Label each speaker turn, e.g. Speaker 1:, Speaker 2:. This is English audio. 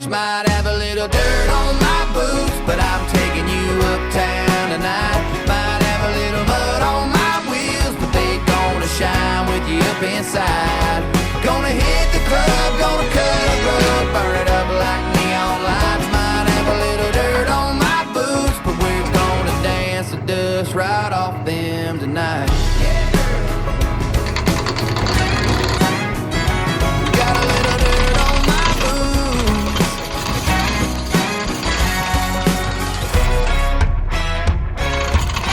Speaker 1: Might have a little dirt on my boots, but I'm taking you uptown tonight. Might have a little mud on my wheels, but they gonna shine with you up inside. Gonna hit the club, gonna cut a rug, burn it